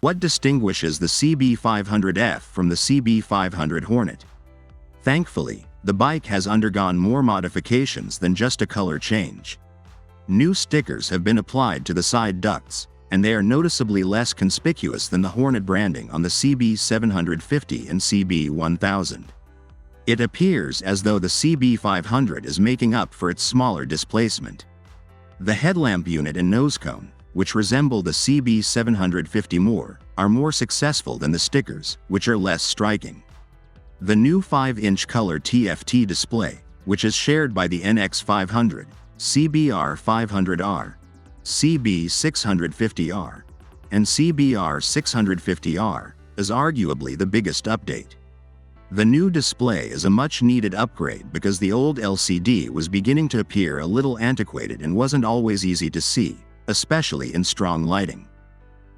What distinguishes the CB500F from the CB500 Hornet? Thankfully, the bike has undergone more modifications than just a color change. New stickers have been applied to the side ducts, and they are noticeably less conspicuous than the Hornet branding on the CB750 and CB1000. It appears as though the CB500 is making up for its smaller displacement. The headlamp unit and nose cone, which resemble the CB750 more, are more successful than the stickers, which are less striking. The new 5-inch color TFT display, which is shared by the NX500, CBR500R, CB650R, and CBR650R, is arguably the biggest update. The new display is a much-needed upgrade because the old LCD was beginning to appear a little antiquated and wasn't always easy to see, especially in strong lighting.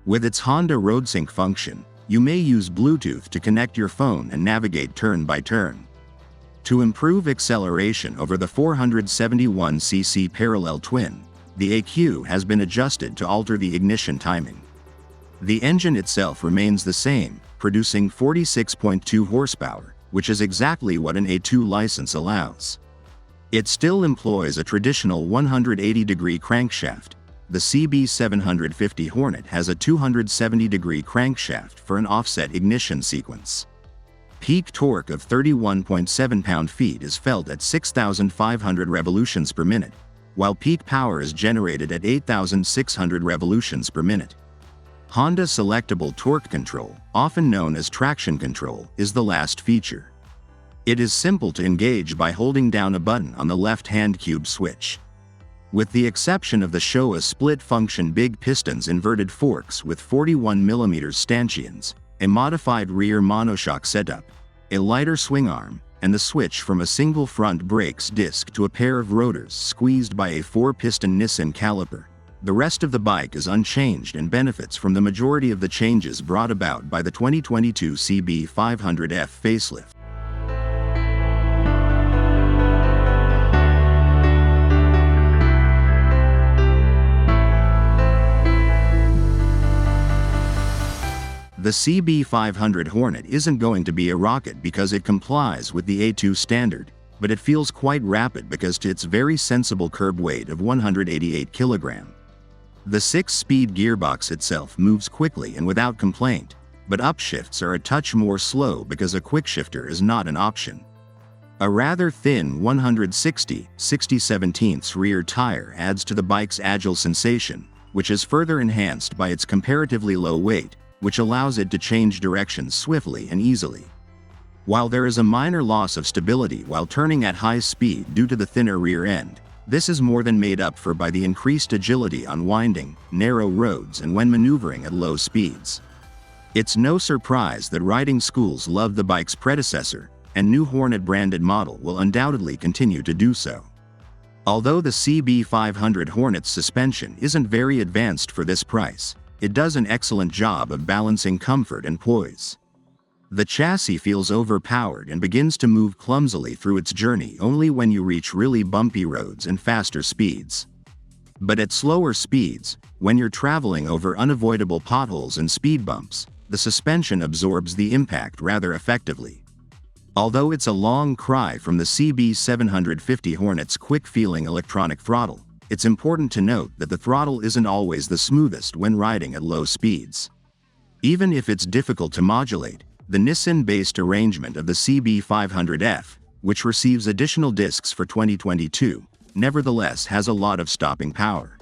With its Honda RoadSync function, you may use Bluetooth to connect your phone and navigate turn by turn. To improve acceleration over the 471cc parallel twin, the ECU has been adjusted to alter the ignition timing. The engine itself remains the same, producing 46.2 horsepower, which is exactly what an A2 license allows. It still employs a traditional 180-degree crankshaft. The CB750 Hornet has a 270-degree crankshaft for an offset ignition sequence. Peak torque of 31.7 pound-feet is felt at 6,500 revolutions per minute, while peak power is generated at 8,600 revolutions per minute. Honda Selectable Torque Control, often known as traction control, is the last feature. It is simple to engage by holding down a button on the left-hand cube switch. With the exception of the Showa split-function big pistons inverted forks with 41mm stanchions, a modified rear monoshock setup, a lighter swing arm, and the switch from a single front brakes disc to a pair of rotors squeezed by a 4-piston Nissin caliper, the rest of the bike is unchanged and benefits from the majority of the changes brought about by the 2022 CB500F facelift. The CB500 Hornet isn't going to be a rocket because it complies with the A2 standard, but it feels quite rapid because to its very sensible curb weight of 188 kg. The 6-speed gearbox itself moves quickly and without complaint, but upshifts are a touch more slow because a quickshifter is not an option. A rather thin 160/67 rear tire adds to the bike's agile sensation, which is further enhanced by its comparatively low weight, which allows it to change directions swiftly and easily. While there is a minor loss of stability while turning at high speed due to the thinner rear end, this is more than made up for by the increased agility on winding, narrow roads and when maneuvering at low speeds. It's no surprise that riding schools love the bike's predecessor, and new Hornet-branded model will undoubtedly continue to do so. Although the CB500 Hornet's suspension isn't very advanced for this price, it does an excellent job of balancing comfort and poise. The chassis feels overpowered and begins to move clumsily through its journey only when you reach really bumpy roads and faster speeds. But at slower speeds, when you're traveling over unavoidable potholes and speed bumps, the suspension absorbs the impact rather effectively. Although it's a long cry from the CB750 Hornet's quick-feeling electronic throttle, it's important to note that the throttle isn't always the smoothest when riding at low speeds. Even if it's difficult to modulate, the Nissin-based arrangement of the CB500F, which receives additional discs for 2022, nevertheless has a lot of stopping power.